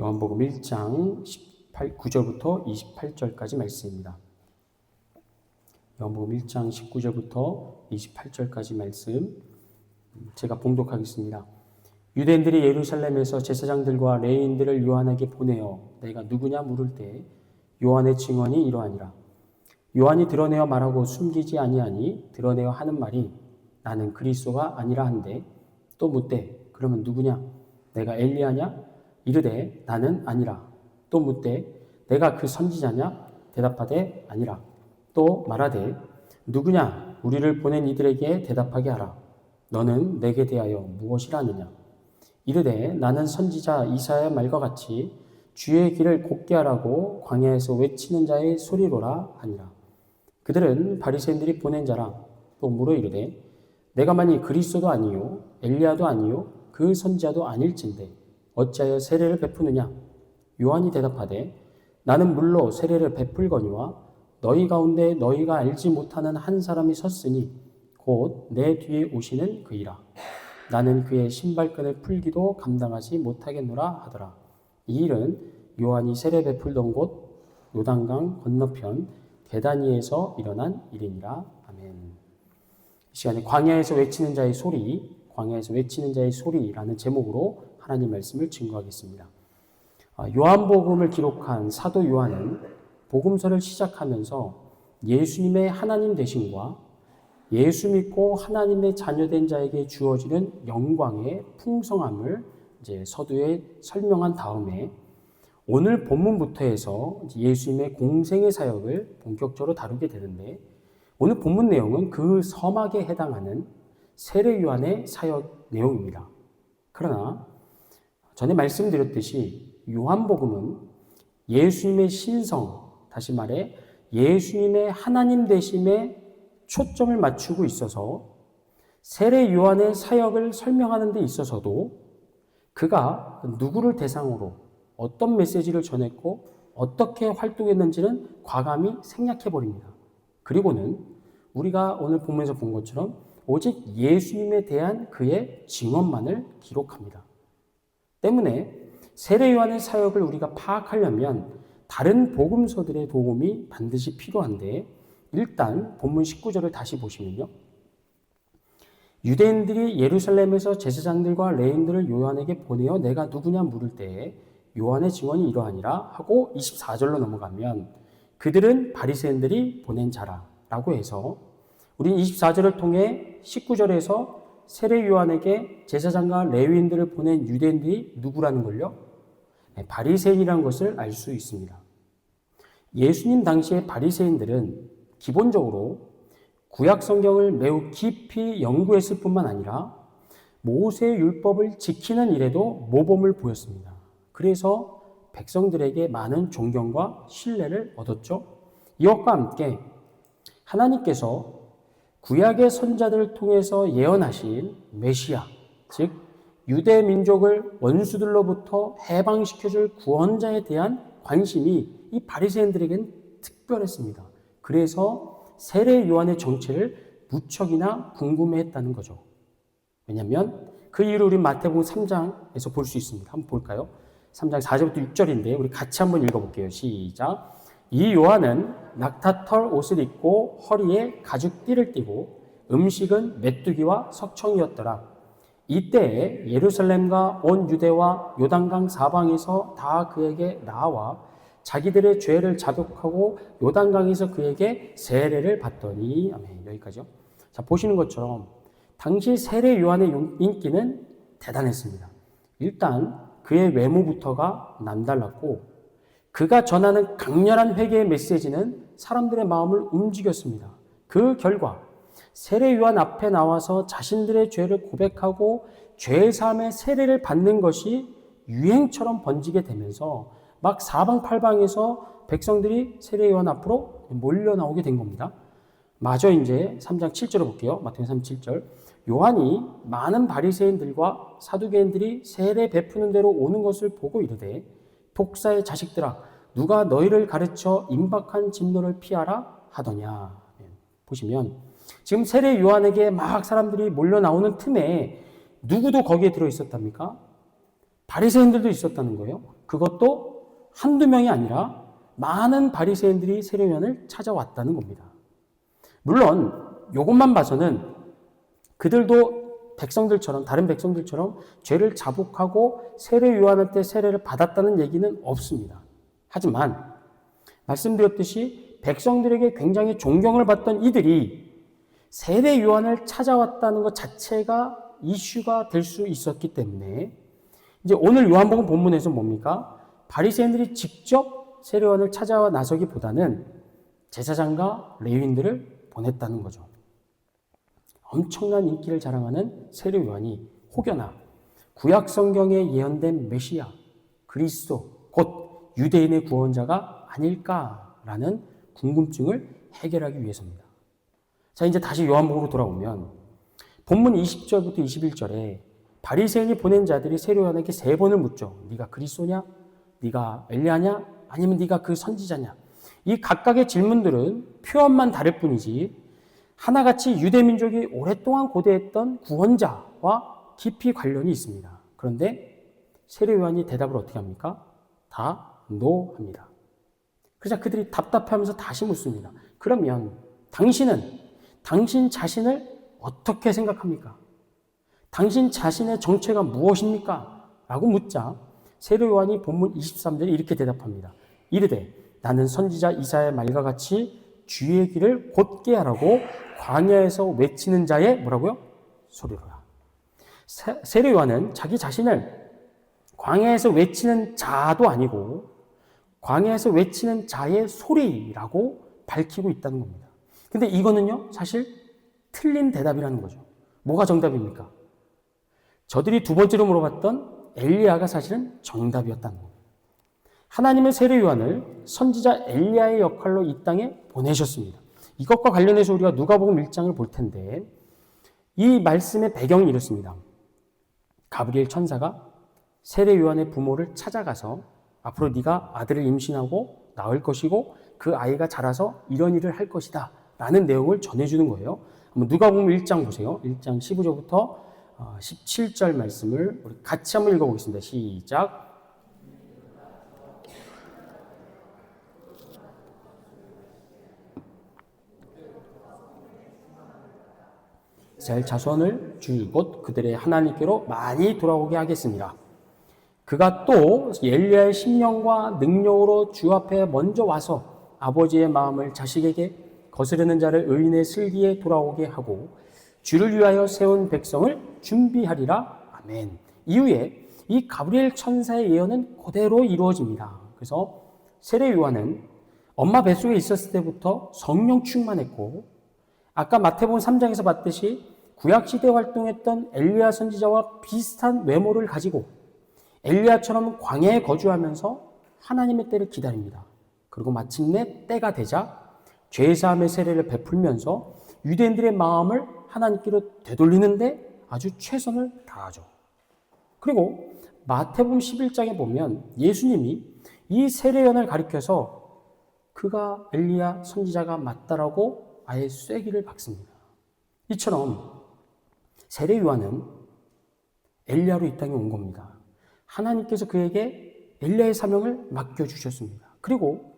요한복음 1장 9절부터 28절까지 말씀입니다. 요한복음 1장 19절부터 28절까지 말씀 제가 봉독하겠습니다. 유대인들이 예루살렘에서 제사장들과 레위인들을 요한에게 보내어 내가 누구냐 물을 때 요한의 증언이 이러하니라. 요한이 드러내어 말하고 숨기지 아니하니 드러내어 하는 말이 나는 그리스도가 아니라 한데 또 묻되 그러면 누구냐? 내가 엘리야냐? 이르되 나는 아니라. 또 묻되 내가 그 선지자냐? 대답하되 아니라. 또 말하되 누구냐? 우리를 보낸 이들에게 대답하게 하라. 너는 내게 대하여 무엇이라 하느냐? 이르되 나는 선지자 이사야의 말과 같이 주의 길을 곧게 하라고 광야에서 외치는 자의 소리로라 하니라. 그들은 바리새인들이 보낸 자라. 또 물어 이르되 내가 만일 그리스도도 아니요 엘리야도 아니요 그 선지자도 아닐진데 어찌하여 세례를 베푸느냐? 요한이 대답하되 나는 물로 세례를 베풀거니와 너희 가운데 너희가 알지 못하는 한 사람이 섰으니 곧 내 뒤에 오시는 그이라. 나는 그의 신발끈을 풀기도 감당하지 못하겠노라 하더라. 이 일은 요한이 세례 베풀던 곳 요단강 건너편 대다니에서 일어난 일이니라. 아멘. 이 시간에 광야에서 외치는 자의 소리, 광야에서 외치는 자의 소리라는 제목으로 하나님 말씀을 증거하겠습니다. 요한복음을 기록한 사도 요한은 복음서를 시작하면서 예수님의 하나님 되심과 예수 믿고 하나님의 자녀된 자에게 주어지는 영광의 풍성함을 이제 서두에 설명한 다음에 오늘 본문부터 해서 예수님의 공생의 사역을 본격적으로 다루게 되는데 오늘 본문 내용은 그 서막에 해당하는 세례 요한의 사역 내용입니다. 그러나 전에 말씀드렸듯이 요한복음은 예수님의 신성, 다시 말해 예수님의 하나님 되심에 초점을 맞추고 있어서 세례 요한의 사역을 설명하는 데 있어서도 그가 누구를 대상으로 어떤 메시지를 전했고 어떻게 활동했는지는 과감히 생략해버립니다. 그리고는 우리가 오늘 본문에서 본 것처럼 오직 예수님에 대한 그의 증언만을 기록합니다. 때문에 세례 요한의 사역을 우리가 파악하려면 다른 복음서들의 도움이 반드시 필요한데 일단 본문 19절을 다시 보시면요. 유대인들이 예루살렘에서 제사장들과 레위인들을 요한에게 보내어 내가 누구냐 물을 때에 요한의 증언이 이러하니라 하고 24절로 넘어가면 그들은 바리새인들이 보낸 자라라고 해서 우리는 24절을 통해 19절에서 세례 요한에게 제사장과 레위인들을 보낸 유대인들이 누구라는 걸요? 바리새인이라는 것을 알 수 있습니다. 예수님 당시의 바리새인들은 기본적으로 구약 성경을 매우 깊이 연구했을 뿐만 아니라 모세의 율법을 지키는 일에도 모범을 보였습니다. 그래서 백성들에게 많은 존경과 신뢰를 얻었죠. 이것과 함께 하나님께서 구약의 선자들을 통해서 예언하신 메시아, 즉 유대 민족을 원수들로부터 해방시켜줄 구원자에 대한 관심이 이 바리새인들에게는 특별했습니다. 그래서 세례 요한의 정체를 무척이나 궁금해했다는 거죠. 왜냐하면 그 이유를 우리 마태복음 3장에서 볼 수 있습니다. 한번 볼까요? 3장 4절부터 6절인데 우리 같이 한번 읽어볼게요. 시작. 이 요한은 낙타털 옷을 입고 허리에 가죽띠를 띠고 음식은 메뚜기와 석청이었더라. 이때에 예루살렘과 온 유대와 요단강 사방에서 다 그에게 나와 자기들의 죄를 자백하고 요단강에서 그에게 세례를 받더니 아멘. 여기까지요. 자, 보시는 것처럼 당시 세례 요한의 인기는 대단했습니다. 일단 그의 외모부터가 남달랐고 그가 전하는 강렬한 회개의 메시지는 사람들의 마음을 움직였습니다. 그 결과 세례 요한 앞에 나와서 자신들의 죄를 고백하고 죄사함의 세례를 받는 것이 유행처럼 번지게 되면서 막 사방팔방에서 백성들이 세례 요한 앞으로 몰려 나오게 된 겁니다. 마저 이제 3장 7절을 볼게요. 마태복음 3장 7절. 요한이 많은 바리새인들과 사두개인들이 세례 베푸는 대로 오는 것을 보고 이르되 독사의 자식들아 누가 너희를 가르쳐 임박한 진노를 피하라 하더냐. 보시면 지금 세례 요한에게 막 사람들이 몰려 나오는 틈에 누구도 거기에 들어 있었답니까? 바리새인들도 있었다는 거예요. 그것도 한두 명이 아니라 많은 바리새인들이 세례요한을 찾아왔다는 겁니다. 물론 이것만 봐서는 그들도 백성들처럼 다른 백성들처럼 죄를 자복하고 세례요한한테 세례를 받았다는 얘기는 없습니다. 하지만 말씀드렸듯이 백성들에게 굉장히 존경을 받던 이들이 세례요한을 찾아왔다는 것 자체가 이슈가 될 수 있었기 때문에 이제 오늘 요한복음 본문에서 뭡니까? 바리새인들이 직접 세례요한을 찾아와 나서기보다는 제사장과 레위인들을 보냈다는 거죠. 엄청난 인기를 자랑하는 세례요한이 혹여나 구약 성경에 예언된 메시아, 그리스도, 곧 유대인의 구원자가 아닐까라는 궁금증을 해결하기 위해서입니다. 자, 이제 다시 요한복음으로 돌아오면 본문 20절부터 21절에 바리새인이 보낸 자들이 세례요한에게 3번을 묻죠. 네가 그리스도냐? 네가 엘리야냐? 아니면 네가 그 선지자냐? 이 각각의 질문들은 표현만 다를 뿐이지 하나같이 유대민족이 오랫동안 고대했던 구원자와 깊이 관련이 있습니다. 그런데 세례요한이 대답을 어떻게 합니까? 다 NO 합니다. 그래서 그들이 답답해하면서 다시 묻습니다. 그러면 당신은 당신 자신을 어떻게 생각합니까? 당신 자신의 정체가 무엇입니까? 라고 묻자 세례요한이 본문 23절에 이렇게 대답합니다. 이르되 나는 선지자 이사야의 말과 같이 주의 길을 곧게 하라고 광야에서 외치는 자의 뭐라고요? 소리로라. 세례요한은 자기 자신을 광야에서 외치는 자도 아니고 광야에서 외치는 자의 소리라고 밝히고 있다는 겁니다. 근데 이거는요, 사실 틀린 대답이라는 거죠. 뭐가 정답입니까? 저들이 두 번째로 물어봤던 엘리야가 사실은 정답이었다는 겁니다. 하나님은 세례요한을 선지자 엘리야의 역할로 이 땅에 보내셨습니다. 이것과 관련해서 우리가 누가복음 1장을 볼 텐데 이 말씀의 배경이 이렇습니다. 가브리엘 천사가 세례요한의 부모를 찾아가서 앞으로 네가 아들을 임신하고 낳을 것이고 그 아이가 자라서 이런 일을 할 것이다 라는 내용을 전해주는 거예요. 한번 누가복음 1장 보세요. 1장 15절부터 17절 말씀을 우리 같이 한번 읽어보겠습니다. 시작. 이스라엘 자손을 주 곧 그들의 하나님께로 많이 돌아오게 하겠습니다. 그가 또 엘리야의 심령과 능력으로 주 앞에 먼저 와서 아버지의 마음을 자식에게 거스르는 자를 의인의 슬기에 돌아오게 하고 주를 위하여 세운 백성을 준비하리라. 아멘. 이후에 이 가브리엘 천사의 예언은 그대로 이루어집니다. 그래서 세례 요한은 엄마 뱃속에 있었을 때부터 성령 충만했고 아까 마태복음 3장에서 봤듯이 구약시대 활동했던 엘리야 선지자와 비슷한 외모를 가지고 엘리야처럼 광야에 거주하면서 하나님의 때를 기다립니다. 그리고 마침내 때가 되자 죄사함의 세례를 베풀면서 유대인들의 마음을 하나님께로 되돌리는데 아주 최선을 다하죠. 그리고 마태복음 11장에 보면 예수님이 이 세례요한을 가리켜서 그가 엘리야 선지자가 맞다라고 아예 쐐기를 박습니다. 이처럼 세례요한은 엘리야로 이 땅에 온 겁니다. 하나님께서 그에게 엘리야의 사명을 맡겨주셨습니다. 그리고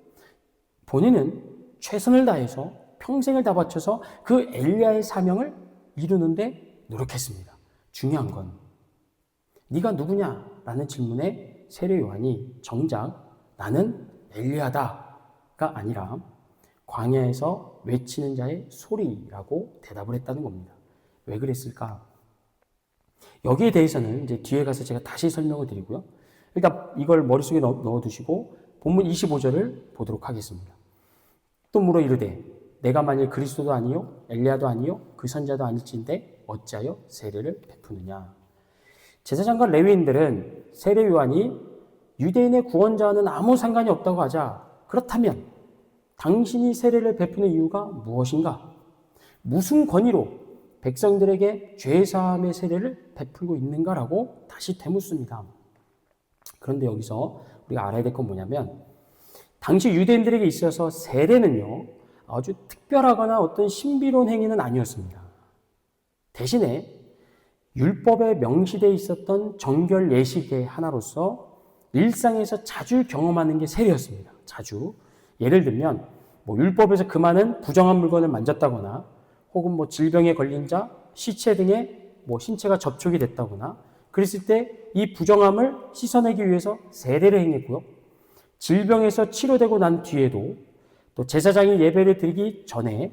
본인은 최선을 다해서 평생을 다 바쳐서 그 엘리야의 사명을 이루는데 노력했습니다. 중요한 건 네가 누구냐라는 질문에 세례요한이 정작 나는 엘리야다가 아니라 광야에서 외치는 자의 소리라고 대답을 했다는 겁니다. 왜 그랬을까? 여기에 대해서는 이제 뒤에 가서 제가 다시 설명을 드리고요. 일단 이걸 머릿속에 넣어두시고 본문 25절을 보도록 하겠습니다. 또 물어 이르되 내가 만일 그리스도도 아니요 엘리야도 아니요 그 선자도 아닐진데 어찌하여 세례를 베푸느냐. 제사장과 레위인들은 세례 요한이 유대인의 구원자와는 아무 상관이 없다고 하자 그렇다면 당신이 세례를 베푸는 이유가 무엇인가? 무슨 권위로 백성들에게 죄사함의 세례를 베풀고 있는가라고 다시 되묻습니다. 그런데 여기서 우리가 알아야 될 건 뭐냐면 당시 유대인들에게 있어서 세례는요 아주 특별하거나 어떤 신비로운 행위는 아니었습니다. 대신에 율법에 명시되어 있었던 정결 예식의 하나로서 일상에서 자주 경험하는 게 세례였습니다. 자주. 예를 들면 율법에서 금하는 부정한 물건을 만졌다거나 혹은 질병에 걸린 자, 시체 등의 신체가 접촉이 됐다거나 그랬을 때 이 부정함을 씻어내기 위해서 세례를 행했고요. 질병에서 치료되고 난 뒤에도 또 제사장이 예배를 드리기 전에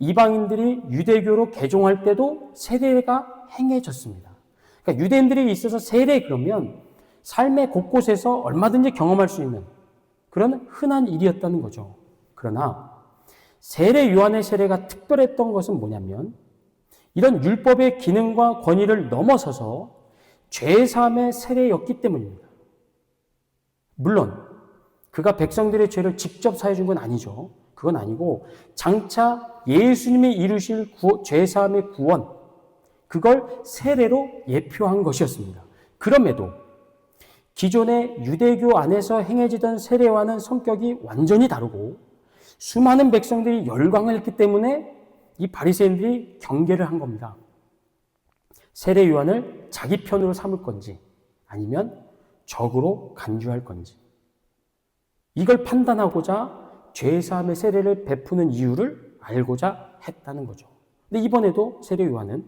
이방인들이 유대교로 개종할 때도 세례가 행해졌습니다. 그러니까 유대인들이 있어서 세례 그러면 삶의 곳곳에서 얼마든지 경험할 수 있는 그런 흔한 일이었다는 거죠. 그러나 세례 요한의 세례가 특별했던 것은 뭐냐면 이런 율법의 기능과 권위를 넘어서서 죄사함의 세례였기 때문입니다. 물론 그가 백성들의 죄를 직접 사해 준 건 아니죠. 그건 아니고 장차 예수님이 이루실 죄사함의 구원, 그걸 세례로 예표한 것이었습니다. 그럼에도 기존의 유대교 안에서 행해지던 세례와는 성격이 완전히 다르고 수많은 백성들이 열광을 했기 때문에 이 바리새인들이 경계를 한 겁니다. 세례 요한을 자기 편으로 삼을 건지 아니면 적으로 간주할 건지 이걸 판단하고자 죄사함의 세례를 베푸는 이유를 알고자 했다는 거죠. 근데 이번에도 세례 요한은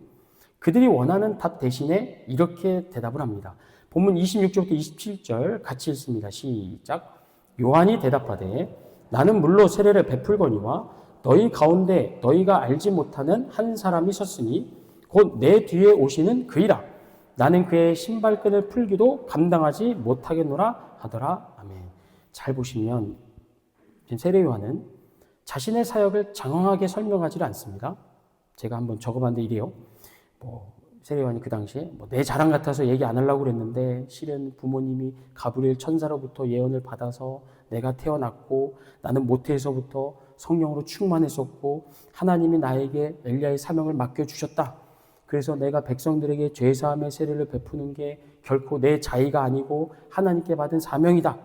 그들이 원하는 답 대신에 이렇게 대답을 합니다. 본문 26절부터 27절 같이 읽습니다. 시작. 요한이 대답하되 나는 물로 세례를 베풀거니와 너희 가운데 너희가 알지 못하는 한 사람이 섰으니 곧 내 뒤에 오시는 그이라. 나는 그의 신발끈을 풀기도 감당하지 못하겠노라 하더라. 아멘. 잘 보시면 세례 요한은 자신의 사역을 장황하게 설명하지 않습니다. 제가 한번 적어봤는데 이래요. 세례 요한이 그 당시에 내 자랑 같아서 얘기 안 하려고 그랬는데 실은 부모님이 가브리엘 천사로부터 예언을 받아서 내가 태어났고 나는 모태에서부터 성령으로 충만했었고 하나님이 나에게 엘리야의 사명을 맡겨주셨다. 그래서 내가 백성들에게 죄사함의 세례를 베푸는 게 결코 내 자의가 아니고 하나님께 받은 사명이다.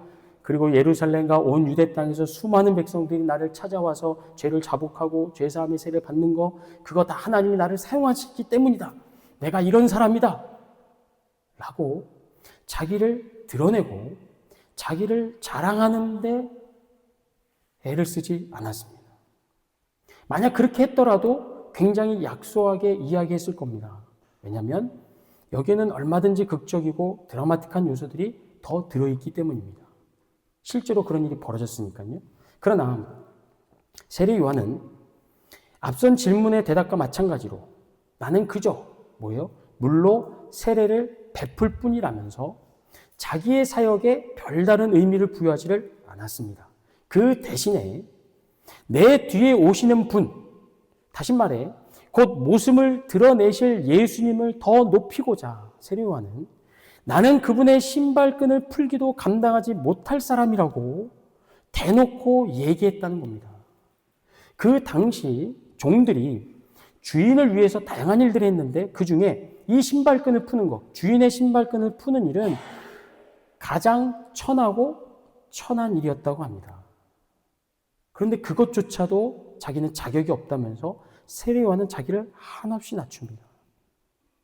그리고 예루살렘과 온 유대 땅에서 수많은 백성들이 나를 찾아와서 죄를 자복하고 죄사함의 세례를 받는 거 그거 다 하나님이 나를 사용하셨기 때문이다. 내가 이런 사람이다. 라고 자기를 드러내고 자기를 자랑하는데 애를 쓰지 않았습니다. 만약 그렇게 했더라도 굉장히 약소하게 이야기했을 겁니다. 왜냐하면 여기에는 얼마든지 극적이고 드라마틱한 요소들이 더 들어있기 때문입니다. 실제로 그런 일이 벌어졌으니까요. 그러나 세례 요한은 앞선 질문의 대답과 마찬가지로 나는 그저 물로 세례를 베풀 뿐이라면서 자기의 사역에 별다른 의미를 부여하지를 않았습니다. 그 대신에 내 뒤에 오시는 분, 다시 말해 곧 모습을 드러내실 예수님을 더 높이고자 세례 요한은 나는 그분의 신발끈을 풀기도 감당하지 못할 사람이라고 대놓고 얘기했다는 겁니다. 그 당시 종들이 주인을 위해서 다양한 일들을 했는데 그 중에 이 신발끈을 푸는 것, 주인의 신발끈을 푸는 일은 가장 천하고 천한 일이었다고 합니다. 그런데 그것조차도 자기는 자격이 없다면서 세례 요한은 자기를 한없이 낮춥니다.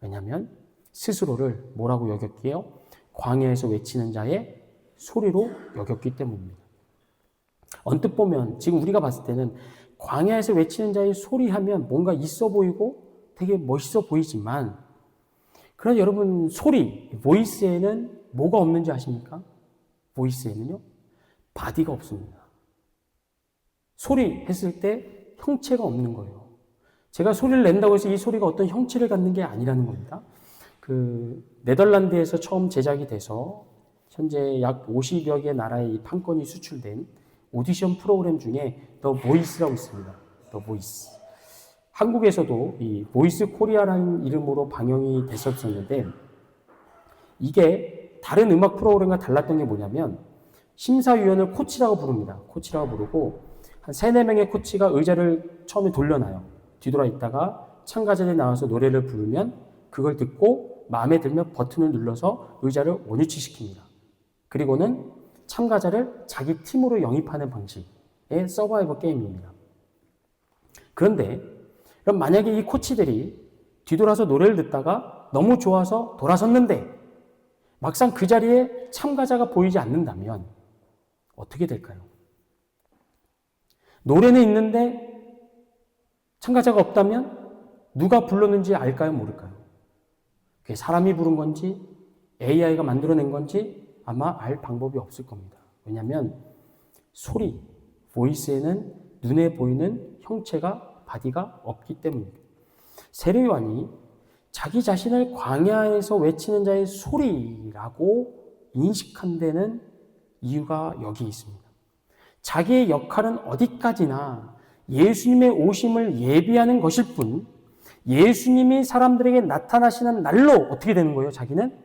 왜냐하면 스스로를 뭐라고 여겼기에요? 광야에서 외치는 자의 소리로 여겼기 때문입니다. 언뜻 보면 지금 우리가 봤을 때는 광야에서 외치는 자의 소리 하면 뭔가 있어 보이고 되게 멋있어 보이지만 그러나 여러분 소리, 보이스에는 뭐가 없는지 아십니까? 보이스에는요. 바디가 없습니다. 소리 했을 때 형체가 없는 거예요. 제가 소리를 낸다고 해서 이 소리가 어떤 형체를 갖는 게 아니라는 겁니다. 네덜란드에서 처음 제작이 돼서 현재 약 50여 개 나라에 이 판권이 수출된 오디션 프로그램 중에 더 보이스라고 있습니다. 더 보이스. 한국에서도 이 보이스 코리아라는 이름으로 방영이 됐었는데 이게 다른 음악 프로그램과 달랐던 게 뭐냐면 심사위원을 코치라고 부릅니다. 코치라고 부르고 한 3, 4명의 코치가 의자를 처음에 돌려놔요. 뒤돌아 있다가 참가자들이 나와서 노래를 부르면 그걸 듣고 마음에 들면 버튼을 눌러서 의자를 원위치시킵니다. 그리고는 참가자를 자기 팀으로 영입하는 방식의 서바이벌 게임입니다. 그런데 그럼 만약에 이 코치들이 뒤돌아서 노래를 듣다가 너무 좋아서 돌아섰는데 막상 그 자리에 참가자가 보이지 않는다면 어떻게 될까요? 노래는 있는데 참가자가 없다면 누가 불렀는지 알까요? 모를까요? 그게 사람이 부른 건지 AI가 만들어낸 건지 아마 알 방법이 없을 겁니다. 왜냐하면 소리, 보이스에는 눈에 보이는 형체가, 바디가 없기 때문입니다. 세례 요한이 자기 자신을 광야에서 외치는 자의 소리라고 인식한 데는 이유가 여기 있습니다. 자기의 역할은 어디까지나 예수님의 오심을 예비하는 것일 뿐, 예수님이 사람들에게 나타나시는 날로 어떻게 되는 거예요? 자기는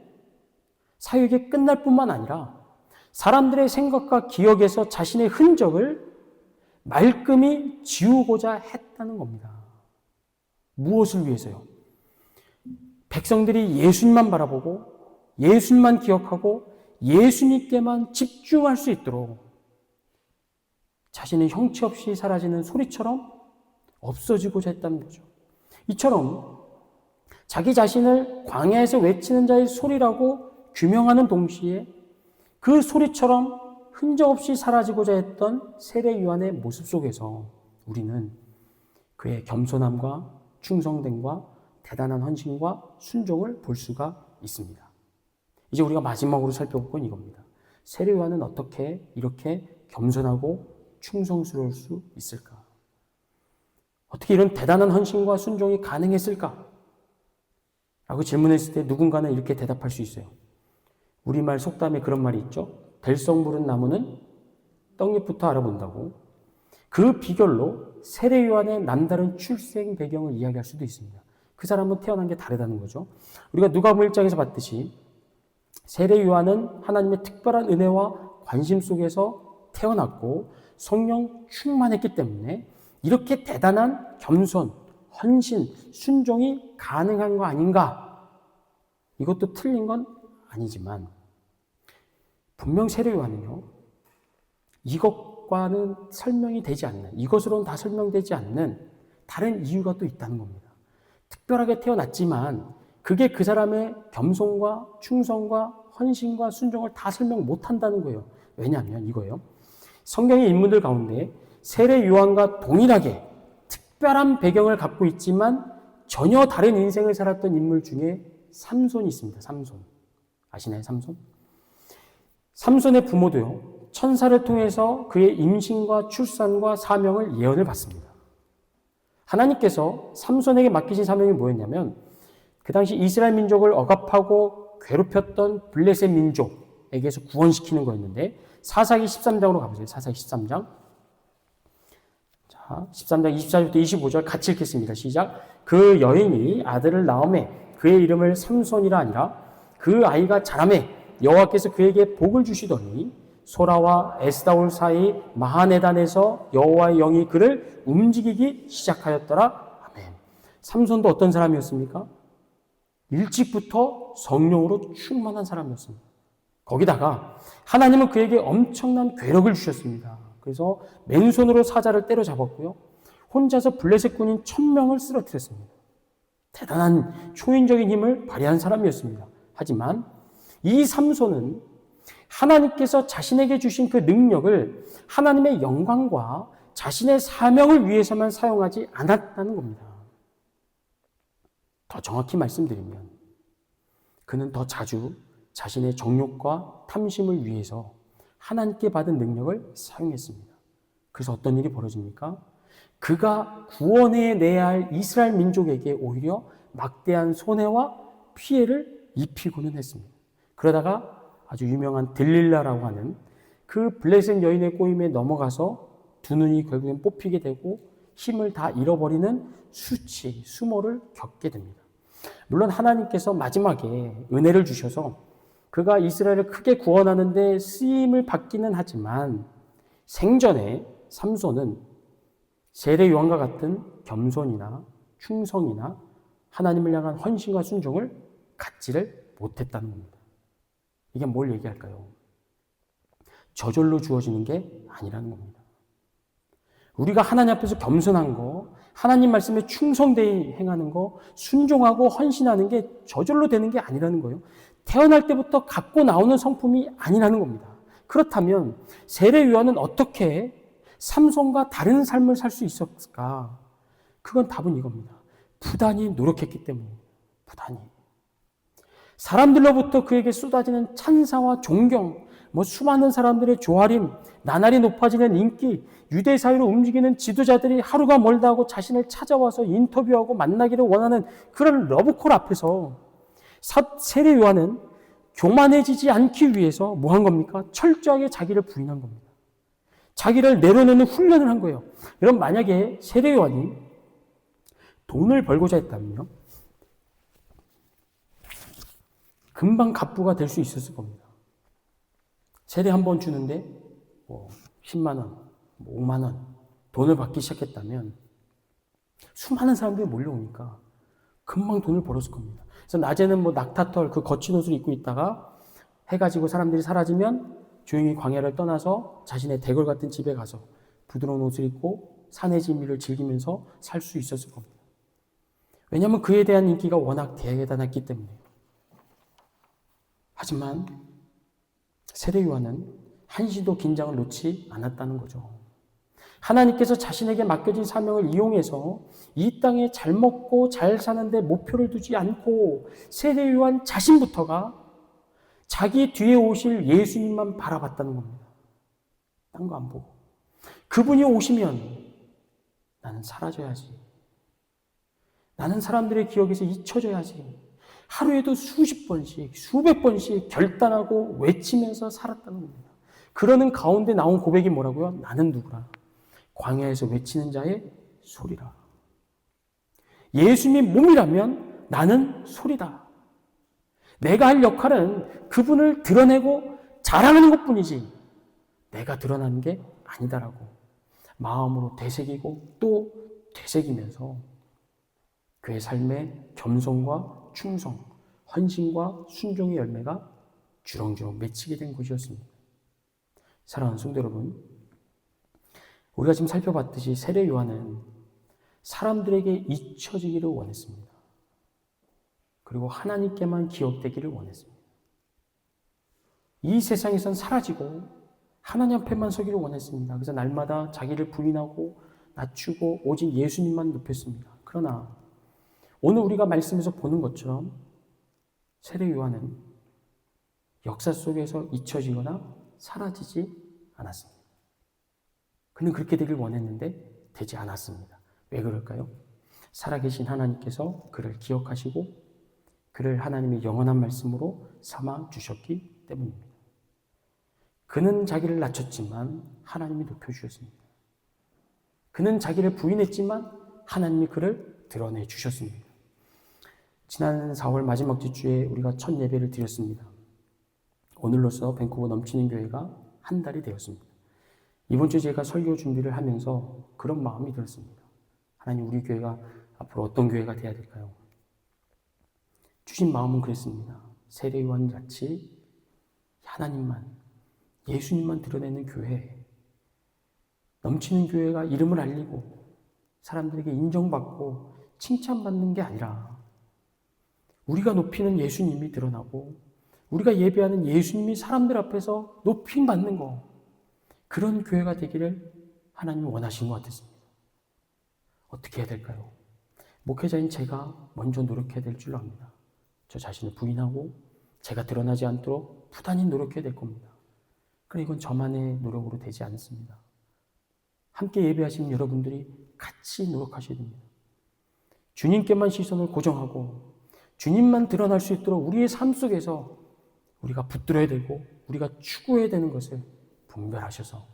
사역이 끝날 뿐만 아니라 사람들의 생각과 기억에서 자신의 흔적을 말끔히 지우고자 했다는 겁니다. 무엇을 위해서요? 백성들이 예수님만 바라보고 예수님만 기억하고 예수님께만 집중할 수 있도록 자신의 형체 없이 사라지는 소리처럼 없어지고자 했다는 거죠. 이처럼 자기 자신을 광야에서 외치는 자의 소리라고 규명하는 동시에 그 소리처럼 흔적 없이 사라지고자 했던 세례 요한의 모습 속에서 우리는 그의 겸손함과 충성됨과 대단한 헌신과 순종을 볼 수가 있습니다. 이제 우리가 마지막으로 살펴볼 건 이겁니다. 세례 요한은 어떻게 이렇게 겸손하고 충성스러울 수 있을까? 어떻게 이런 대단한 헌신과 순종이 가능했을까? 라고 질문했을 때 누군가는 이렇게 대답할 수 있어요. 우리말 속담에 그런 말이 있죠. 될성 부른 나무는 떡잎부터 알아본다고. 그 비결로 세례 요한의 남다른 출생 배경을 이야기할 수도 있습니다. 그 사람은 태어난 게 다르다는 거죠. 우리가 누가복음 1장에서 봤듯이 세례 요한은 하나님의 특별한 은혜와 관심 속에서 태어났고 성령 충만했기 때문에 이렇게 대단한 겸손, 헌신, 순종이 가능한 거 아닌가? 이것도 틀린 건 아니지만 분명 세례 요한은요, 이것과는 설명이 되지 않는, 이것으로는 다 설명되지 않는 다른 이유가 또 있다는 겁니다. 특별하게 태어났지만 그게 그 사람의 겸손과 충성과 헌신과 순종을 다 설명 못한다는 거예요. 왜냐하면 이거예요. 성경의 인물들 가운데 세례 요한과 동일하게 특별한 배경을 갖고 있지만 전혀 다른 인생을 살았던 인물 중에 삼손이 있습니다. 삼손. 아시나요? 삼손? 삼손의 부모도요, 천사를 통해서 그의 임신과 출산과 사명을 예언을 받습니다. 하나님께서 삼손에게 맡기신 사명이 뭐였냐면 그 당시 이스라엘 민족을 억압하고 괴롭혔던 블레셋 민족에게서 구원시키는 거였는데 사사기 13장으로 가보세요. 사사기 13장. 자, 13장 24절부터 25절 같이 읽겠습니다. 시작. 그 여인이 아들을 낳음에 그의 이름을 삼손이라 아니라 그 아이가 자라매 여호와께서 그에게 복을 주시더니 소라와 에스다올 사이 마하네단에서 여호와의 영이 그를 움직이기 시작하였더라. 아멘. 삼손도 어떤 사람이었습니까? 일찍부터 성령으로 충만한 사람이었습니다. 거기다가 하나님은 그에게 엄청난 괴력을 주셨습니다. 그래서 맨손으로 사자를 때려잡았고요. 혼자서 블레셋 군인 1000명을 쓰러뜨렸습니다. 대단한 초인적인 힘을 발휘한 사람이었습니다. 하지만 이 삼손은 하나님께서 자신에게 주신 그 능력을 하나님의 영광과 자신의 사명을 위해서만 사용하지 않았다는 겁니다. 더 정확히 말씀드리면 그는 더 자주 자신의 정욕과 탐심을 위해서 하나님께 받은 능력을 사용했습니다. 그래서 어떤 일이 벌어집니까? 그가 구원해 내야 할 이스라엘 민족에게 오히려 막대한 손해와 피해를 입히고는 했습니다. 그러다가 아주 유명한 들릴라라고 하는 그 블레셋 여인의 꼬임에 넘어가서 두 눈이 결국엔 뽑히게 되고 힘을 다 잃어버리는 수치, 수모를 겪게 됩니다. 물론 하나님께서 마지막에 은혜를 주셔서 그가 이스라엘을 크게 구원하는 데 쓰임을 받기는 하지만 생전에 삼손은 세례 요한과 같은 겸손이나 충성이나 하나님을 향한 헌신과 순종을 갖지를 못했다는 겁니다. 이게 뭘 얘기할까요? 저절로 주어지는 게 아니라는 겁니다. 우리가 하나님 앞에서 겸손한 거, 하나님 말씀에 충성되이 행하는 거, 순종하고 헌신하는 게 저절로 되는 게 아니라는 거예요. 태어날 때부터 갖고 나오는 성품이 아니라는 겁니다. 그렇다면 세례 요한은 어떻게 삼손과 다른 삶을 살 수 있었을까? 그건 답은 이겁니다. 부단히 노력했기 때문입니다. 부단히. 사람들로부터 그에게 쏟아지는 찬사와 존경, 수많은 사람들의 조아림, 나날이 높아지는 인기, 유대 사회로 움직이는 지도자들이 하루가 멀다 하고 자신을 찾아와서 인터뷰하고 만나기를 원하는 그런 러브콜 앞에서 세례 요한은 교만해지지 않기 위해서 뭐 한 겁니까? 철저하게 자기를 부인한 겁니다. 자기를 내려놓는 훈련을 한 거예요. 여러분, 만약에 세례 요한이 돈을 벌고자 했다면요, 금방 갑부가 될 수 있었을 겁니다. 세례 한 번 주는데 10만 원, 5만 원 돈을 받기 시작했다면 수많은 사람들이 몰려오니까 금방 돈을 벌었을 겁니다. 그래서 낮에는 낙타털 그 거친 옷을 입고 있다가 해가 지고 사람들이 사라지면 조용히 광야를 떠나서 자신의 대궐 같은 집에 가서 부드러운 옷을 입고 산의 진미를 즐기면서 살 수 있었을 겁니다. 왜냐하면 그에 대한 인기가 워낙 대단했기 때문이에요. 하지만 세례 요한은 한시도 긴장을 놓지 않았다는 거죠. 하나님께서 자신에게 맡겨진 사명을 이용해서 이 땅에 잘 먹고 잘 사는데 목표를 두지 않고 세례 요한 자신부터가 자기 뒤에 오실 예수님만 바라봤다는 겁니다. 딴 거 안 보고. 그분이 오시면 나는 사라져야지. 나는 사람들의 기억에서 잊혀져야지. 하루에도 수십 번씩, 수백 번씩 결단하고 외치면서 살았다는 겁니다. 그러는 가운데 나온 고백이 뭐라고요? 나는 누구라? 광야에서 외치는 자의 소리라. 예수님이 몸이라면 나는 소리다. 내가 할 역할은 그분을 드러내고 자랑하는 것뿐이지 내가 드러나는 게 아니다라고 마음으로 되새기고 또 되새기면서 그의 삶에 겸손과 충성, 헌신과 순종의 열매가 주렁주렁 맺히게 된 것이었습니다. 사랑하는 성도 여러분, 우리가 지금 살펴봤듯이 세례 요한은 사람들에게 잊혀지기를 원했습니다. 그리고 하나님께만 기억되기를 원했습니다. 이 세상에선 사라지고 하나님 앞에만 서기를 원했습니다. 그래서 날마다 자기를 부인하고 낮추고 오직 예수님만 높였습니다. 그러나 오늘 우리가 말씀에서 보는 것처럼 세례 요한은 역사 속에서 잊혀지거나 사라지지 않았습니다. 그는 그렇게 되길 원했는데 되지 않았습니다. 왜 그럴까요? 살아계신 하나님께서 그를 기억하시고 그를 하나님의 영원한 말씀으로 삼아 주셨기 때문입니다. 그는 자기를 낮췄지만 하나님이 높여주셨습니다. 그는 자기를 부인했지만 하나님이 그를 드러내 주셨습니다. 지난 4월 마지막 주에 우리가 첫 예배를 드렸습니다. 오늘로써 밴쿠버 넘치는 교회가 한 달이 되었습니다. 이번 주 제가 설교 준비를 하면서 그런 마음이 들었습니다. 하나님, 우리 교회가 앞으로 어떤 교회가 되어야 될까요? 주신 마음은 그랬습니다. 세례 요한 같이 하나님만, 예수님만 드러내는 교회, 넘치는 교회가 이름을 알리고 사람들에게 인정받고 칭찬받는 게 아니라 우리가 높이는 예수님이 드러나고 우리가 예배하는 예수님이 사람들 앞에서 높임 받는 거, 그런 교회가 되기를 하나님이 원하신 것 같았습니다. 어떻게 해야 될까요? 목회자인 제가 먼저 노력해야 될 줄 압니다. 저 자신을 부인하고 제가 드러나지 않도록 부단히 노력해야 될 겁니다. 그러나 이건 저만의 노력으로 되지 않습니다. 함께 예배하시는 여러분들이 같이 노력하셔야 됩니다. 주님께만 시선을 고정하고 주님만 드러날 수 있도록 우리의 삶 속에서 우리가 붙들어야 되고 우리가 추구해야 되는 것을 분별하셔서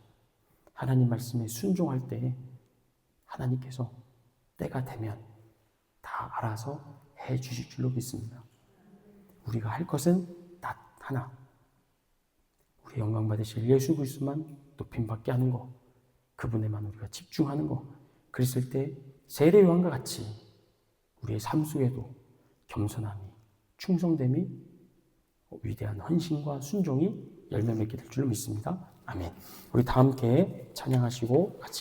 하나님 말씀에 순종할 때 하나님께서 때가 되면 다 알아서 해 주실 줄로 믿습니다. 우리가 할 것은 딱 하나, 우리 영광 받으실 예수 그리스도만 높임받게 하는 것, 그분에만 우리가 집중하는 것. 그랬을 때 세례 요한과 같이 우리의 삶 속에도 겸손함이, 충성됨이, 위대한 헌신과 순종이 열매 맺게 될 줄로 믿습니다. 아멘. 우리 다 함께 찬양하시고 같이